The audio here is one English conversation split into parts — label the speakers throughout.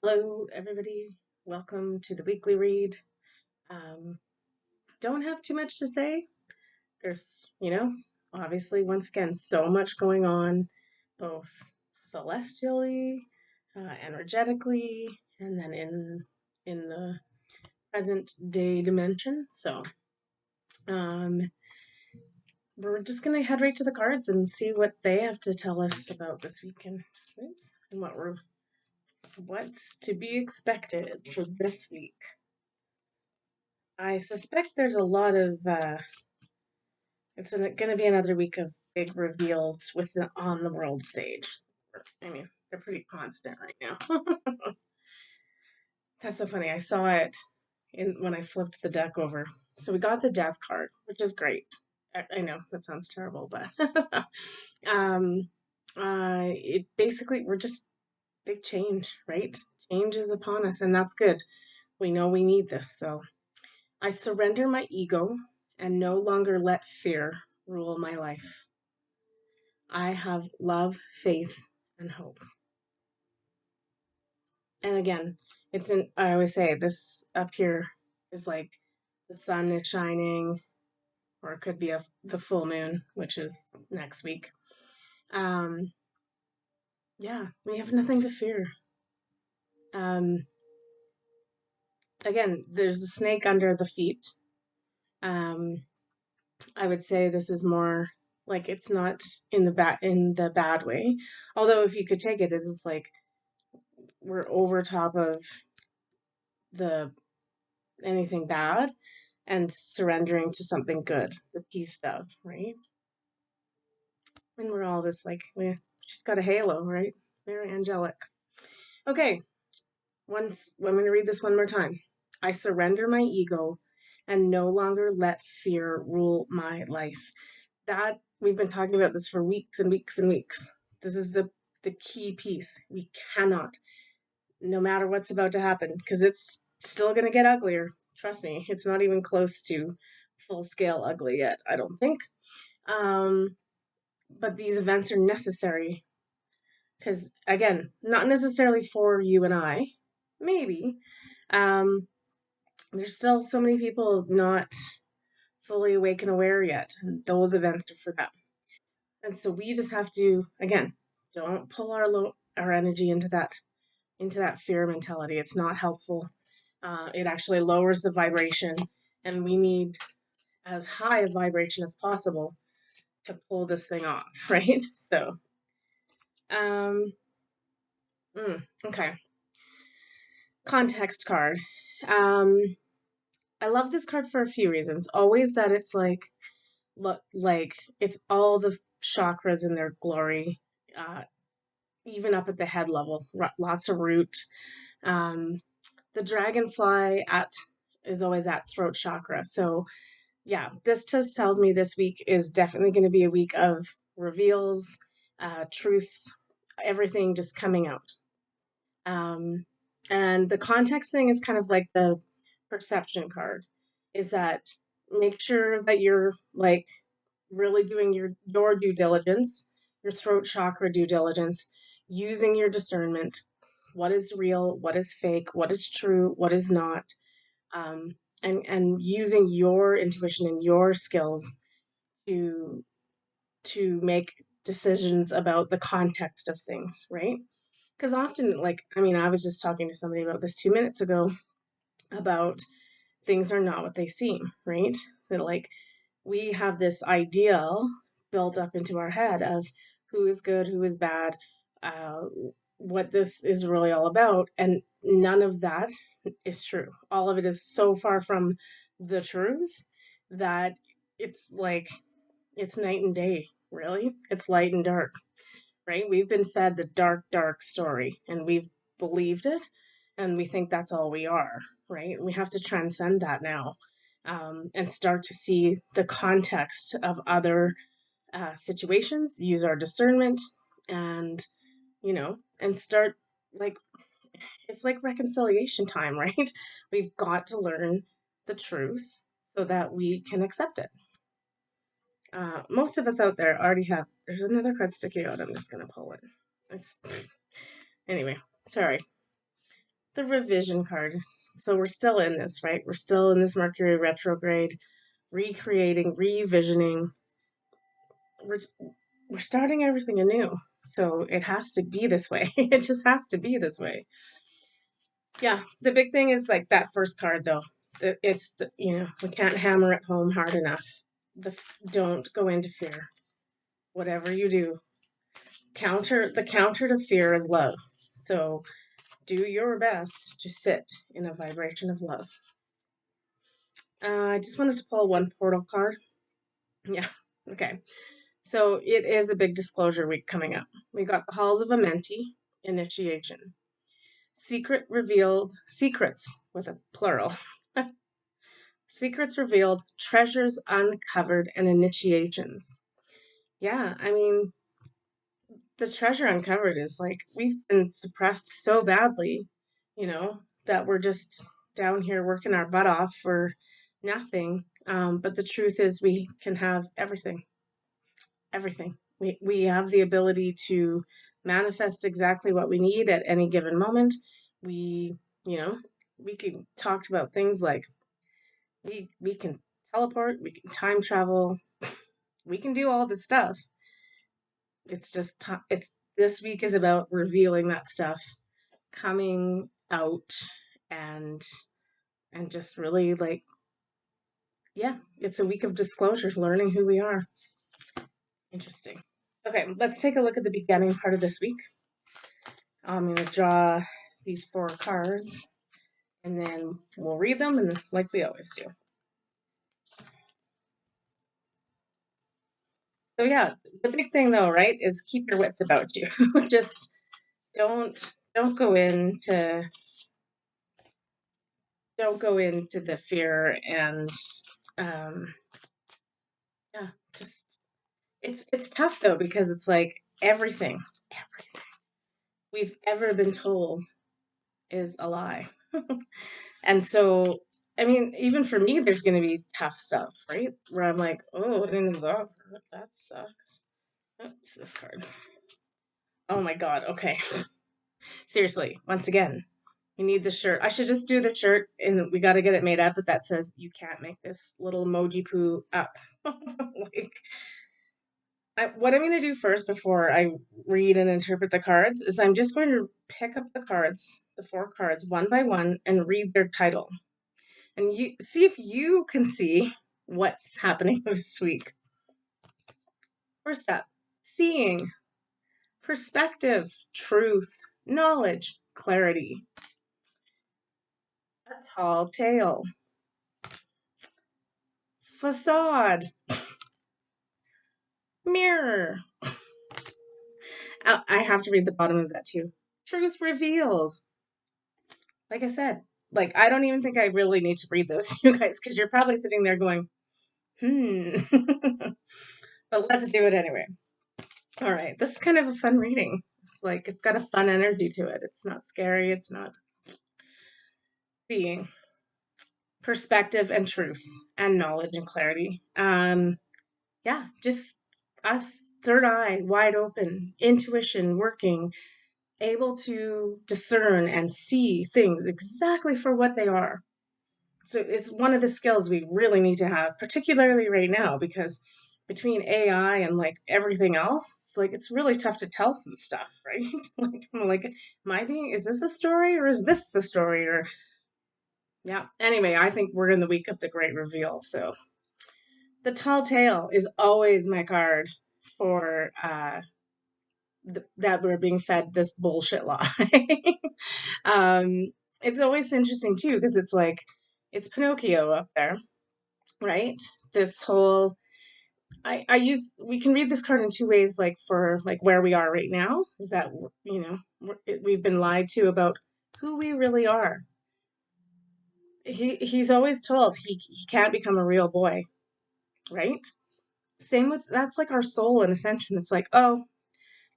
Speaker 1: Hello, everybody. Welcome to the weekly read. Um, don't have too much to say. There's obviously, once again, so much going on, both celestially, energetically, and then in the present day dimension. So, um, we're just gonna head right to the cards and see what they have to tell us about this weekend. Oops, and what's to be expected for this week. I suspect there's a lot of it's going to be another week of big reveals on the world stage. I mean, they're pretty constant right now. That's so funny. I saw it in when I flipped the deck over. So we got the death card, which is great. I know that sounds terrible, but um, it basically we're just big change, right? Change is upon us, and that's good. We know we need this, so I surrender my ego and no longer let fear rule my life. I have love, faith, and hope. And again, I always say this up here is like the sun is shining, or it could be the full moon, which is next week. Um, yeah, we have nothing to fear. Um, again, there's the snake under the feet. Um, I would say this is more like it's not in the bad way. Although if you could take it, it's like we're over top of the anything bad and surrendering to something good, the peace stuff, right? And we're all this like she's got a halo, right? Very angelic. Okay, once I'm going to read this one more time. I surrender my ego and no longer let fear rule my life. That we've been talking about this for weeks and weeks and weeks. This is the key piece. We cannot, no matter what's about to happen, because it's still going to get uglier. Trust me, it's not even close to full scale ugly yet, I don't think. Um, but these events are necessary because, again, not necessarily for you and I, maybe. Um, there's still so many people not fully awake and aware yet, and those events are for them. And so we just have to, again, don't pull our energy into that fear mentality. It's not helpful. It actually lowers the vibration, and we need as high a vibration as possible to pull this thing off, right? So, um, okay. Context card. Um, I love this card for a few reasons. Always that it's like it's all the chakras in their glory, uh, even up at the head level. Lots of root. Um, the dragonfly at is always at throat chakra. So yeah, this just tells me this week is definitely going to be a week of reveals, truths, everything just coming out. Um, and the context thing is kind of like the perception card, is that make sure that you're like really doing your due diligence, your throat chakra due diligence, using your discernment. What is real? What is fake? What is true? What is not? Um, and using your intuition and your skills to make decisions about the context of things, right? Because often, like, I mean, I was just talking to somebody about this 2 minutes ago about things are not what they seem, right? That, like, we have this ideal built up into our head of who is good, who is bad, uh, what this is really all about. And none of that is true. All of it is so far from the truth that it's like, it's night and day, really. It's light and dark, right? We've been fed the dark, dark story and we've believed it and we think that's all we are, right? We have to transcend that now, and start to see the context of other situations, use our discernment, and, and start like, it's like reconciliation time, right? We've got to learn the truth so that we can accept it. Most of us out there already have. There's another card sticking out. I'm just gonna pull it. It's anyway. Sorry. the revision card. So we're still in this, right? We're still in this Mercury retrograde, recreating, revisioning. We're we're starting everything anew. So it has to be this way. It just has to be this way. Yeah, the big thing is like that first card though. It's the, we can't hammer it home hard enough. Don't go into fear. Whatever you do, the counter to fear is love. So do your best to sit in a vibration of love. I just wanted to pull one portal card. Yeah. Okay. So it is a big disclosure week coming up. We got the Halls of Amenti, initiation. Secrets with a plural. Secrets revealed, treasures uncovered, and initiations. Yeah, I mean, the treasure uncovered is like we've been suppressed so badly, that we're just down here working our butt off for nothing. But the truth is, we can have everything. Everything. We have the ability to manifest exactly what we need at any given moment. We, you know, we can talk about things like we can teleport, we can time travel, we can do all this stuff. It's just it's this week is about revealing that stuff, coming out and just really like, yeah, it's a week of disclosure, learning who we are. Interesting. Okay, let's take a look at the beginning part of this week. I'm going to draw these 4 cards and then we'll read them and like we always do. So yeah, the big thing though, right, is keep your wits about you. Just don't go into the fear and um yeah, just it's tough though because it's like everything we've ever been told is a lie. And so, I mean, even for me, there's going to be tough stuff, right? Where I'm like, oh, I didn't know that sucks. What's this card? Oh my God. Okay. Seriously, once again, we need the shirt. I should just do the shirt and we got to get it made up, but that says you can't make this little emoji poo up. Like, what I'm going to do first before I read and interpret the cards is I'm just going to pick up the cards, the 4 cards, one by one, and read their title. And you see if you can see what's happening this week. First up, seeing, perspective, truth, knowledge, clarity. A tall tale. Facade. Mirror. I have to read the bottom of that too. Truth revealed. Like I said, like I don't even think I really need to read those, you guys, because you're probably sitting there going, but let's do it anyway. All right, this is kind of a fun reading. It's like it's got a fun energy to it. It's not scary. It's not seeing perspective and truth and knowledge and clarity. Yeah, just us, third eye wide open, intuition working, able to discern and see things exactly for what they are. So it's one of the skills we really need to have, particularly right now, because between AI and like everything else, like it's really tough to tell some stuff, right? Like I'm like, is this a story or is this the story? Or yeah. Anyway, I think we're in the week of the great reveal. So the tall tale is always my card for that we're being fed this bullshit lie. um, it's always interesting too because it's like it's Pinocchio up there, right? This whole we can read this card in 2 ways, like for like where we are right now is that we've been lied to about who we really are. He's always told he can't become a real boy, right? Same with that's like our soul in ascension. It's like, oh,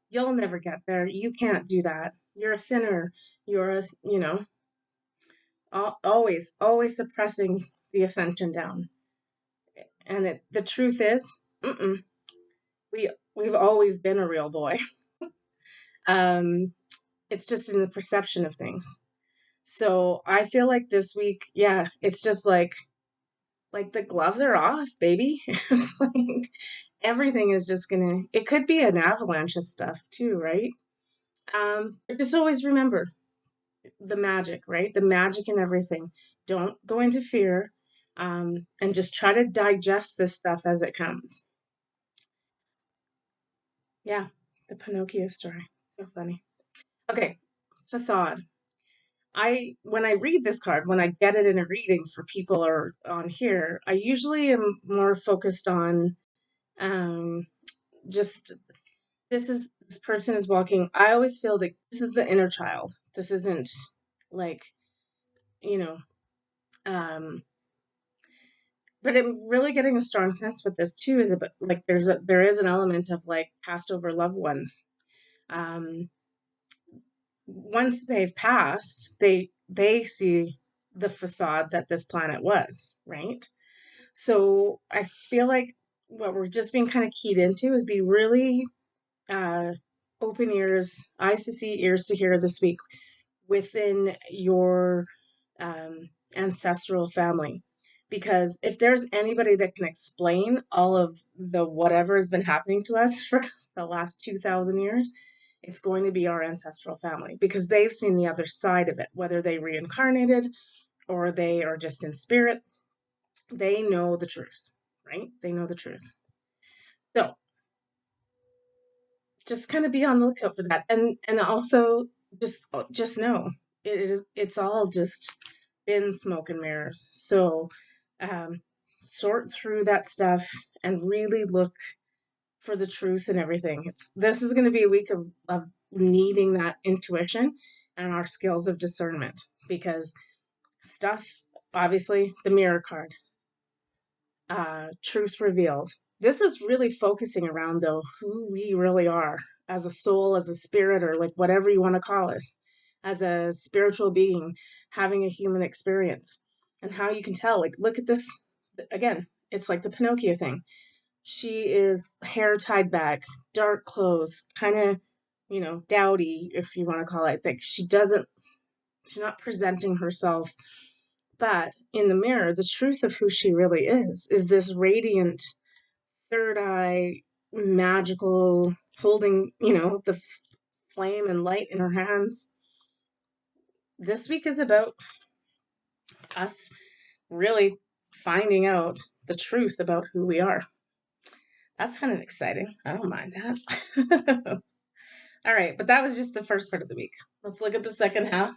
Speaker 1: you'll never get there. You can't do that. You're a sinner. You're a, always suppressing the ascension down. And the truth is, mm-mm, we've always been a real boy. Um, it's just in the perception of things. So I feel like this week, yeah, it's just like the gloves are off, baby. It's like everything is just gonna, it could be an avalanche of stuff too, right? But just always remember the magic, right? The magic in everything. Don't go into fear, and just try to digest this stuff as it comes. Yeah, the Pinocchio story. So funny. Okay, facade. When I read this card, when I get it in a reading for people or on here, I usually am more focused on um just this person is walking. I always feel like this is the inner child. This isn't like, you know, um but I'm really getting a strong sense with this too is about like there is an element of like passed over loved ones. Um Once they've passed, they see the facade that this planet was, right? So I feel like what we're just being kind of keyed into is be really uh, open ears, eyes to see, ears to hear this week within your ancestral family. Because if there's anybody that can explain all of the whatever has been happening to us for the last 2,000 years, it's going to be our ancestral family because they've seen the other side of it, whether they reincarnated or they are just in spirit. They know the truth, right? They know the truth. So just kind of be on the lookout for that, and also just know it's all just been smoke and mirrors. So um, sort through that stuff and really look for the truth and everything. This is going to be a week of needing that intuition and our skills of discernment because stuff, obviously, the mirror card, truth revealed. This is really focusing around, though, who we really are as a soul, as a spirit, or like whatever you want to call us, as a spiritual being having a human experience. And how you can tell, like, look at this again. It's like the Pinocchio thing. She is hair tied back, dark clothes, kind of, dowdy, if you want to call it. Like, she's not presenting herself, but in the mirror, the truth of who she really is this radiant, third eye, magical, holding, the flame and light in her hands. This week is about us really finding out the truth about who we are. That's kind of exciting. I don't mind that. All right, but that was just the first part of the week. Let's look at the second half,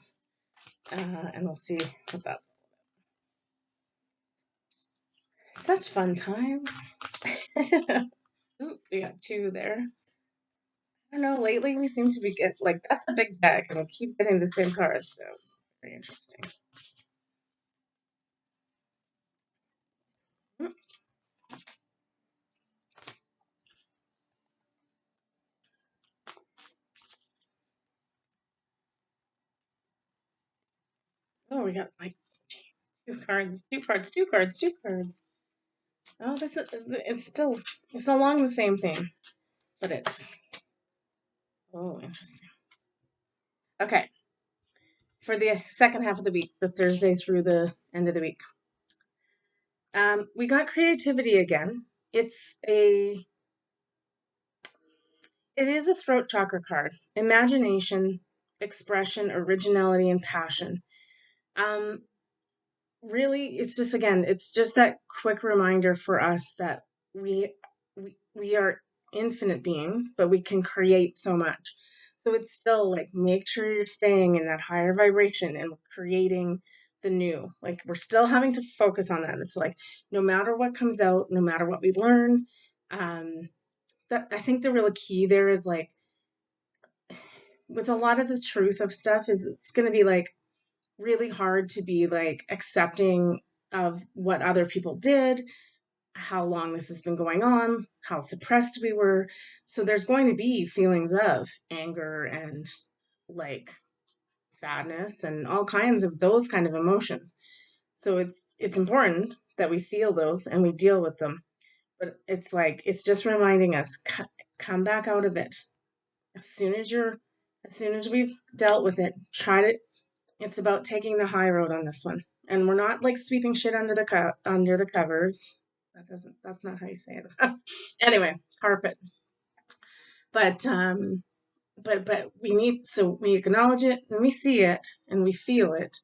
Speaker 1: and we'll see what that's. Such fun times. Ooh, we got two there. I don't know. Lately, we seem to be get like that's a big deck, and we keep getting the same cards. So very interesting. Oh, we got like two cards, two cards, two cards, two cards. Oh, this is it's along the same theme, but it's interesting. Okay, for the second half of the week, the Thursday through the end of the week, we got creativity again. It's a it is a throat chakra card. Imagination, expression, originality, and passion. Um, Really, it's just again, it's just that quick reminder for us that we are infinite beings, but we can create so much. So it's still like make sure you're staying in that higher vibration and creating the new. Like we're still having to focus on that. It's like no matter what comes out, no matter what we learn, um, that I think the real key there is like with a lot of the truth of stuff is it's going to be like really hard to be like accepting of what other people did, how long this has been going on, how suppressed we were. So there's going to be feelings of anger and like sadness and all kinds of those kind of emotions. So it's important that we feel those and we deal with them. But it's like it's just reminding us come back out of it as soon as we've dealt with it. Try to It's about taking the high road on this one. And we're not like sweeping shit under the under the covers. That's not how you say it. Anyway, carpet. But we need, so we acknowledge it and we see it and we feel it.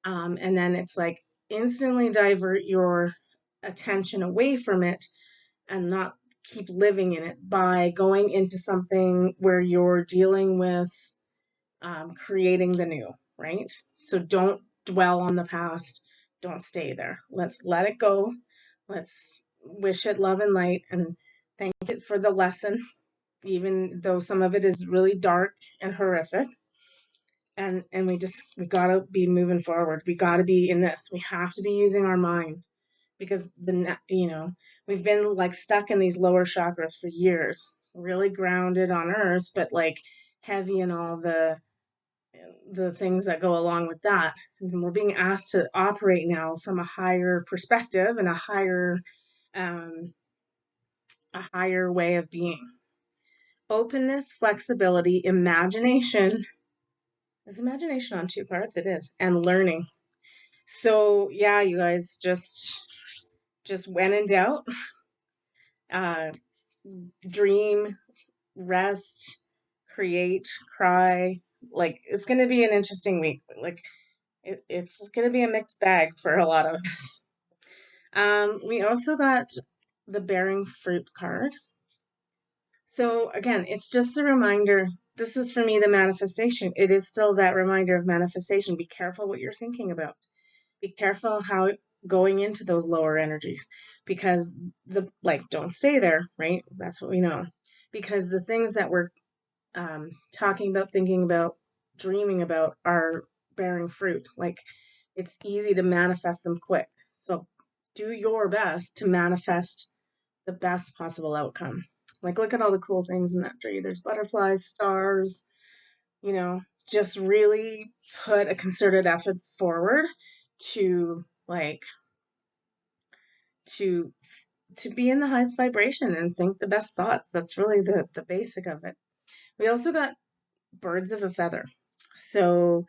Speaker 1: And then it's like instantly divert your attention away from it and not keep living in it by going into something where you're dealing with creating the new, right? So don't dwell on the past. Don't stay there. Let's let it go. Let's wish it love and light and thank it for the lesson, even though some of it is really dark and horrific. And we gotta be moving forward. We gotta be in this. We have to be using our mind because we've been like stuck in these lower chakras for years, really grounded on earth, but like heavy in all the things that go along with that. And we're being asked to operate now from a higher perspective and um, a higher way of being. Openness, flexibility, imagination. Is imagination on two parts? It is. And learning. So yeah, you guys just when in doubt, uh, dream, rest, create, cry. Like it's going to be an interesting week. Like it's going to be a mixed bag for a lot of us. We also got the bearing fruit card. So again, it's just a reminder. This is for me the manifestation. It is still that reminder of manifestation. Be careful what you're thinking about. Be careful how going into those lower energies because don't stay there, right? That's what we know. Because the things that we're talking about, thinking about, dreaming about are bearing fruit. Like it's easy to manifest them quick. So do your best to manifest the best possible outcome. Like look at all the cool things in that tree. There's butterflies, stars, you know, just really put a concerted effort forward to like to to be in the highest vibration and think the best thoughts. That's really the basic of it. We also got birds of a feather. So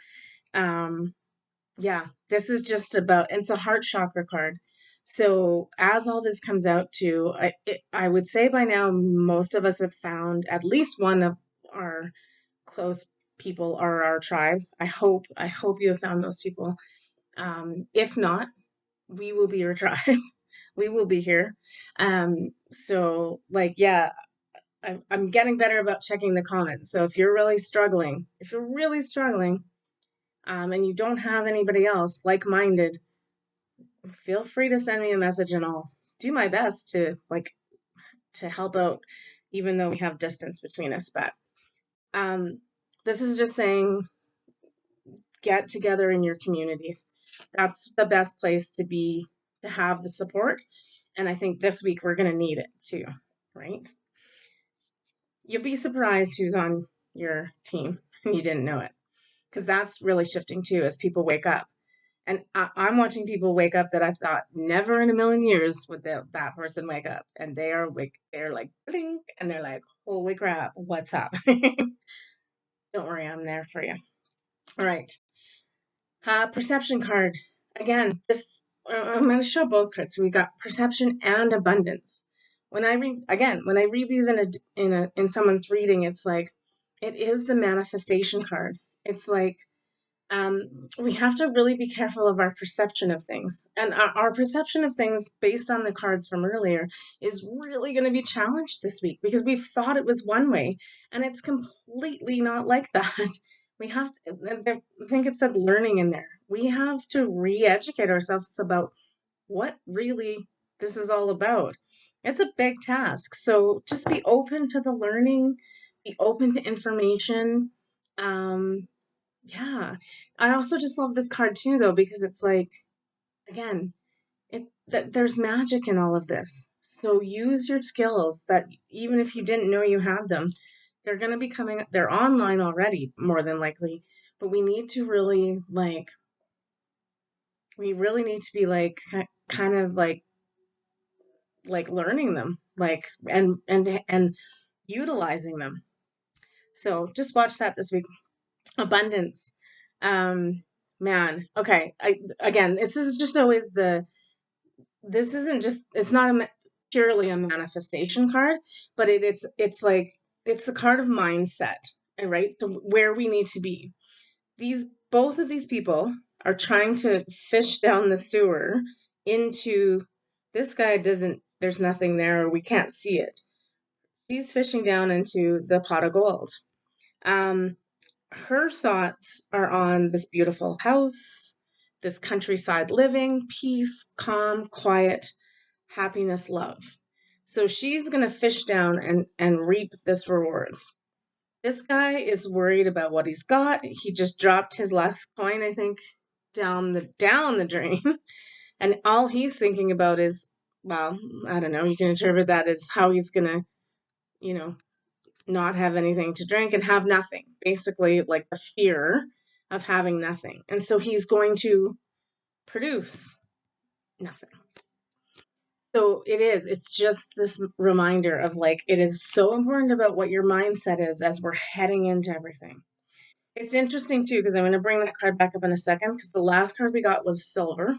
Speaker 1: yeah, this is just about, it's a heart chakra card. So as all this comes out to, I would say by now most of us have found at least one of our close people or our tribe. I hope you have found those people. If not, we will be your tribe. We will be here. So like, yeah, I'm getting better about checking the comments. So if you're really struggling, and you don't have anybody else like-minded, feel free to send me a message and I'll do my best to help out, even though we have distance between us. But um, this is just saying, get together in your communities. That's the best place to be, to have the support. And I think this week we're going to need it too, right? You'll be surprised who's on your team and you didn't know it, because that's really shifting too as people wake up. And I'm watching people wake up that I thought never in a million years would that person wake up. And they're like, blink, and they're like, holy crap, what's up? Don't worry, I'm there for you. All right. Perception card. Again, I'm going to show both cards. So we got perception and abundance. When I read these in someone's reading, it's like, it is the manifestation card. It's like, we have to really be careful of our perception of things. And our perception of things based on the cards from earlier is really going to be challenged this week because we've thought it was one way and it's completely not like that. We have to, I think it said learning in there. We have to re-educate ourselves about what really this is all about. It's a big task. So just be open to the learning, be open to information. Yeah. I also just love this card too, though, because it's like, again, there's magic in all of this. So use your skills that even if you didn't know you had them, they're going to be they're online already, more than likely. But we really need to be like, kind of like learning them, like, and utilizing them. So just watch that this week. Abundance. Man, okay. Again, this is just always this isn't just, it's not purely a manifestation card, but it's like, it's the card of mindset, right? So where we need to be. Both of these people are trying to fish down the sewer into, this guy doesn't, there's nothing there, or we can't see it. She's fishing down into the pot of gold. Um, her thoughts are on this beautiful house, this countryside living, peace, calm, quiet, happiness, love. So she's going to fish down and reap this rewards. This guy is worried about what he's got. He just dropped his last coin, I think, down the drain. And all he's thinking about is, well, I don't know, you can interpret that as how he's going to, you know, not have anything to drink and have nothing. Basically, like the fear of having nothing. And so he's going to produce nothing. So it's just this reminder of like, it is so important about what your mindset is as we're heading into everything. It's interesting too, because I'm going to bring that card back up in a second, because the last card we got was silver,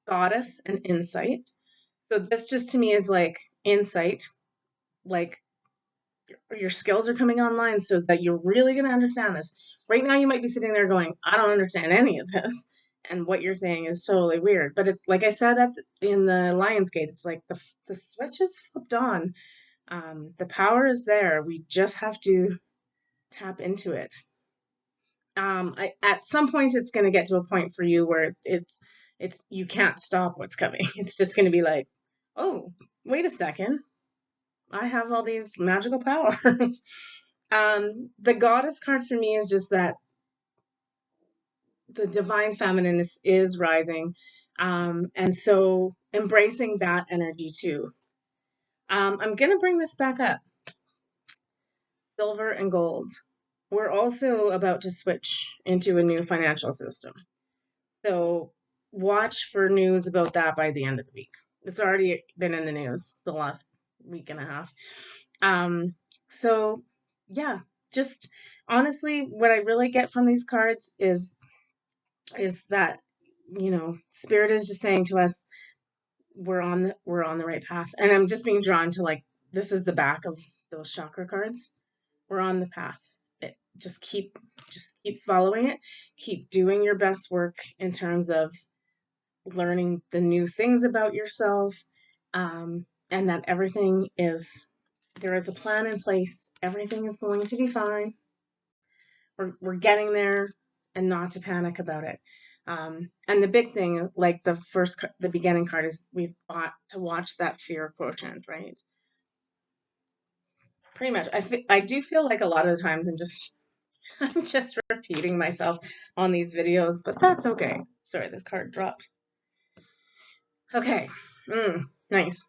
Speaker 1: goddess, and insight. So this just to me is like insight, like your skills are coming online so that you're really going to understand this. Right now, you might be sitting there going, I don't understand any of this. And what you're saying is totally weird. But it's like I said in the Lionsgate, it's like the switch is flipped on. The power is there. We just have to tap into it. At some point, it's going to get to a point for you where it's you can't stop what's coming. It's just going to be like, oh, wait a second, I have all these magical powers. The goddess card for me is just that the divine feminine is rising. And so embracing that energy too. I'm going to bring this back up, silver and gold. We're also about to switch into a new financial system. So watch for news about that by the end of the week. It's already been in the news the last week and a half. So yeah, just honestly, what I really get from these cards is that, spirit is just saying to us, we're on the right path. And I'm just being drawn to, like, this is the back of those chakra cards. We're on the path. Just keep following it. Keep doing your best work in terms of learning the new things about yourself, and that there is a plan in place. Everything is going to be fine. We're getting there, and not to panic about it. And the big thing, like the beginning card, is we've got to watch that fear quotient, right? Pretty much. I do feel like a lot of the times I'm just repeating myself on these videos, but that's okay. Sorry, this card dropped. Okay. Nice.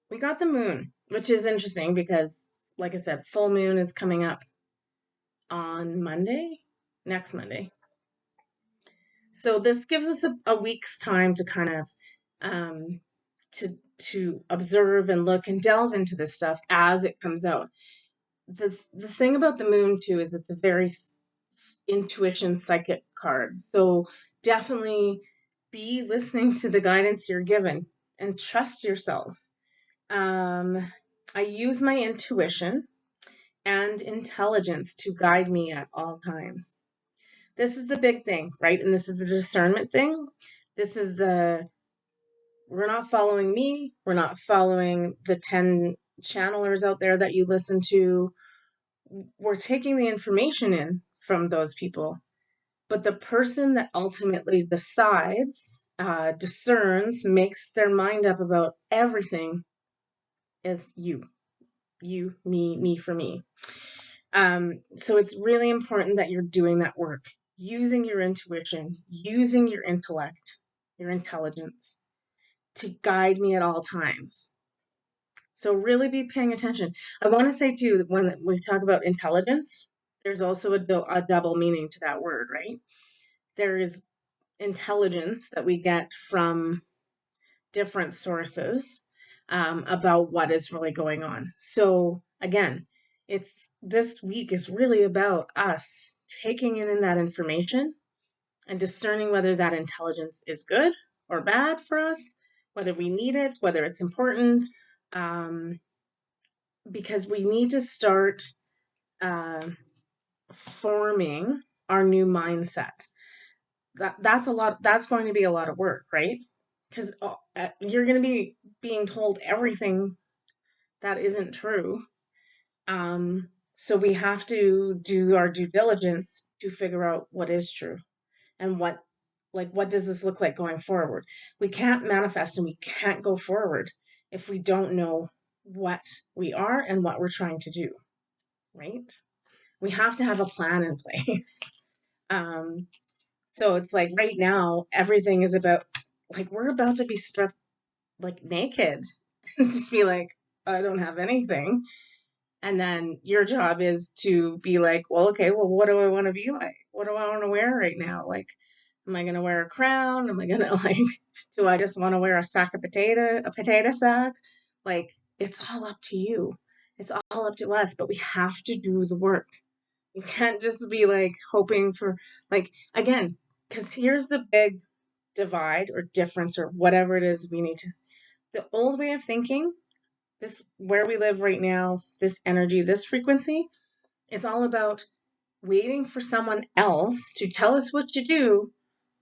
Speaker 1: We got the moon, which is interesting because, like I said, full moon is coming up on next Monday. So this gives us a week's time to kind of um, to observe and look and delve into this stuff as it comes out. The thing about the moon too is it's a very intuition psychic card. So definitely be listening to the guidance you're given and trust yourself. I use my intuition and intelligence to guide me at all times. This is the big thing, right? And this is the discernment thing. This is we're not following me. We're not following the 10 channelers out there that you listen to. We're taking the information in from those people. But the person that ultimately decides, discerns, makes their mind up about everything is you. You, me for me. So it's really important that you're doing that work, using your intuition, using your intellect, your intelligence to guide me at all times. So really be paying attention. I want to say too that when we talk about intelligence, there's also a double meaning to that word, right? There is intelligence that we get from different sources, about what is really going on. So again, this week is really about us taking in that information and discerning whether that intelligence is good or bad for us, whether we need it, whether it's important, um, because we need to start uh, forming our new mindset. That's a lot. That's going to be a lot of work, right? Because you're going to be being told everything that isn't true. So we have to do our due diligence to figure out what is true and what does this look like going forward. We can't manifest and we can't go forward if we don't know what we are and what we're trying to do, right? We have to have a plan in place. um so it's like right now everything is about, like, we're about to be stripped like naked and just be like, I don't have anything. And then your job is to be like, well, okay, well, what do I want to be like? What do I want to wear right now? Like, am I going to wear a crown? Am I going to like, do I just want to wear a potato sack? Like, it's all up to you. It's all up to us, but we have to do the work. You can't just be like hoping for, like, again, because here's the big divide or difference or whatever it is we need to. The old way of thinking, this where we live right now, this energy, this frequency, is all about waiting for someone else to tell us what to do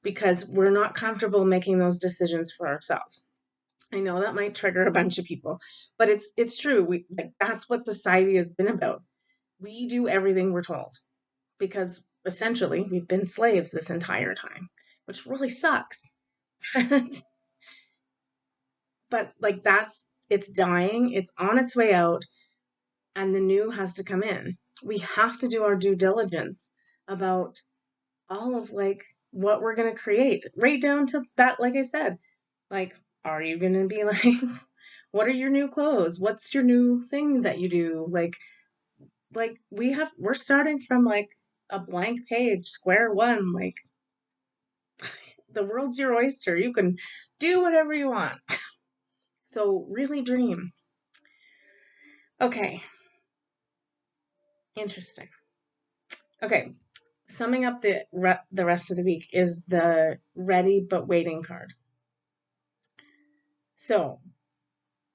Speaker 1: because we're not comfortable making those decisions for ourselves. I know that might trigger a bunch of people, but it's true. We like that's what society has been about. We do everything we're told because essentially we've been slaves this entire time, which really sucks. But like it's dying, it's on its way out, and the new has to come in. We have to do our due diligence about all of like what we're going to create, right down to that. Like I said, like, are you going to be like, what are your new clothes? What's your new thing that you do? Like we're starting from like a blank page, square one. Like, the world's your oyster. You can do whatever you want. So really dream. Okay, interesting. Okay, summing up the rest of the week is the ready but waiting card. So,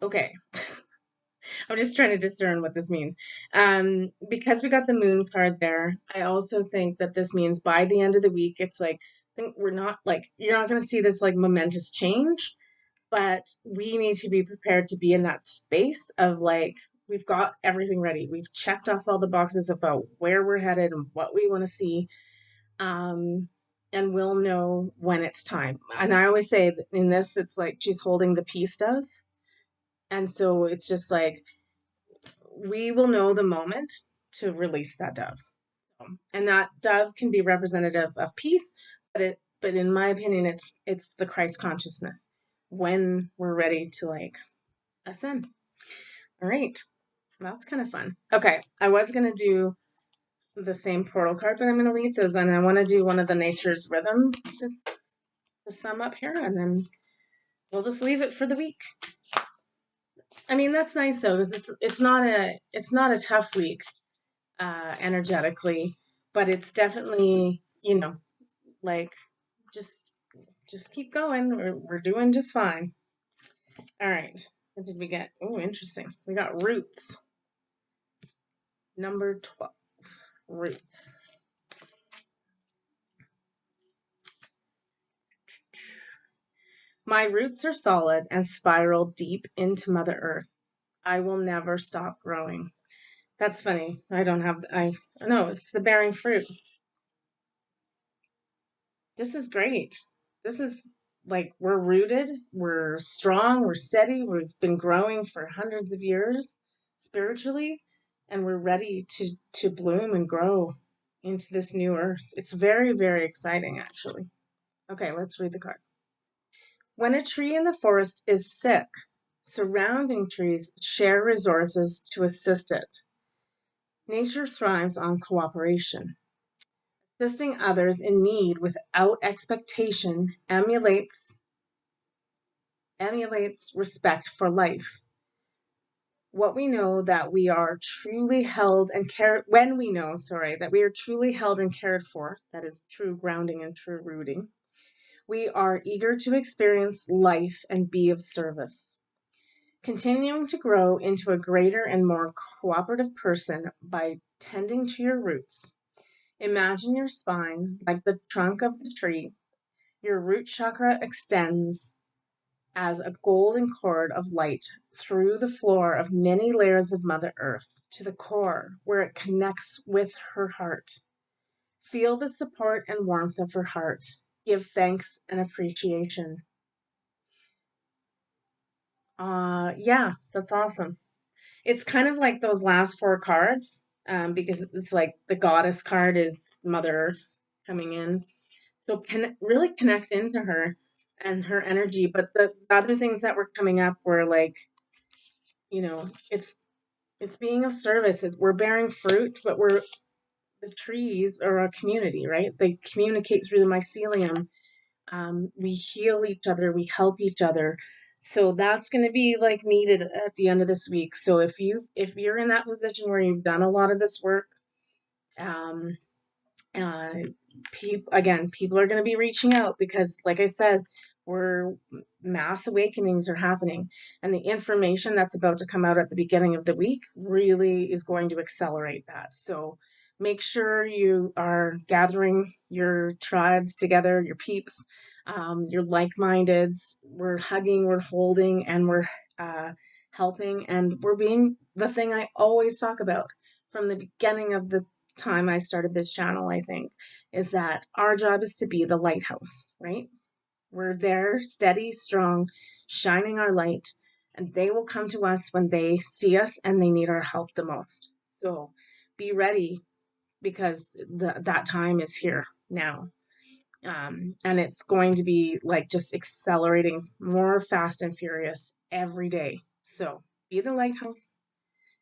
Speaker 1: okay, I'm just trying to discern what this means. Because we got the moon card there, I also think that this means by the end of the week, it's like, I think we're not like, you're not going to see this like momentous change, but we need to be prepared to be in that space of like, we've got everything ready. We've checked off all the boxes about where we're headed and what we want to see. Um, and we'll know when it's time. And I always say that in this, it's like she's holding the peace dove. And so it's just like, we will know the moment to release that dove. And that dove can be representative of peace, but in my opinion, it's the Christ consciousness when we're ready to like ascend. All right. That's kind of fun. Okay. I was going to do the same portal card, but I'm going to leave those and I want to do one of the nature's rhythm just to sum up here, and then we'll just leave it for the week. I mean, that's nice though, because it's not a tough week energetically, but it's definitely, like, just just keep going. We're doing just fine. All right. What did we get? Oh, interesting. We got roots. Number 12. Roots. My roots are solid and spiral deep into Mother Earth. I will never stop growing. That's funny. I no, it's the bearing fruit. This is great. This is like, we're rooted, we're strong, we're steady, we've been growing for hundreds of years spiritually, and we're ready to bloom and grow into this new earth. It's very, very exciting actually. Okay, let's read the card. When a tree in the forest is sick, surrounding trees share resources to assist it. Nature thrives on cooperation. Assisting others in need without expectation emulates respect for life. what we know that we are truly held and cared when we know, sorry, that we are truly held and cared for, that is true grounding and true rooting. We are eager to experience life and be of service. Continuing to grow into a greater and more cooperative person by tending to your roots. Imagine your spine like the trunk of the tree. Your root chakra extends as a golden cord of light through the floor of many layers of Mother Earth to the core where it connects with her heart. Feel the support and warmth of her heart. Give thanks and appreciation. Yeah, that's awesome. It's kind of like those last four cards, because it's like the goddess card is Mother Earth coming in. So really connect into her and her energy. But the other things that were coming up were like, it's being of service. We're bearing fruit, but the trees are a community, right? They communicate through the mycelium. We heal each other, we help each other. So that's going to be like needed at the end of this week. So if you're in that position where you've done a lot of this work, um, uh, people are going to be reaching out because, like I said, we're mass awakenings are happening, and the information that's about to come out at the beginning of the week really is going to accelerate that. So make sure you are gathering your tribes together, your peeps, your like-mindeds. We're hugging, we're holding, and we're uh, helping, and we're being the thing I always talk about from the beginning of the time I started this channel, I think, is that our job is to be the lighthouse, right? We're there, steady, strong, shining our light, and they will come to us when they see us and they need our help the most. So be ready because that time is here now. And it's going to be like just accelerating more fast and furious every day. So be the lighthouse,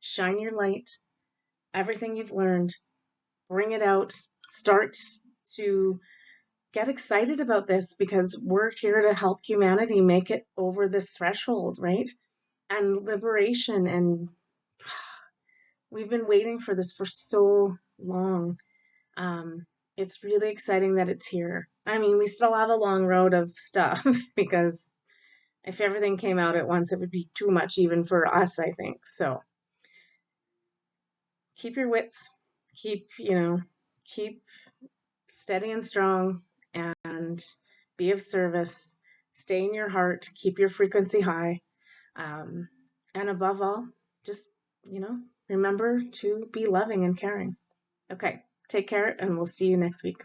Speaker 1: shine your light, everything you've learned, bring it out, start to get excited about this because we're here to help humanity make it over this threshold, right? And liberation. And we've been waiting for this for so long. Um, it's really exciting that it's here. I mean, we still have a long road of stuff because if everything came out at once, it would be too much even for us, I think. So keep your wits, keep steady and strong, and be of service. Stay in your heart, keep your frequency high. Um, and above all, just, remember to be loving and caring. Okay, take care, and we'll see you next week.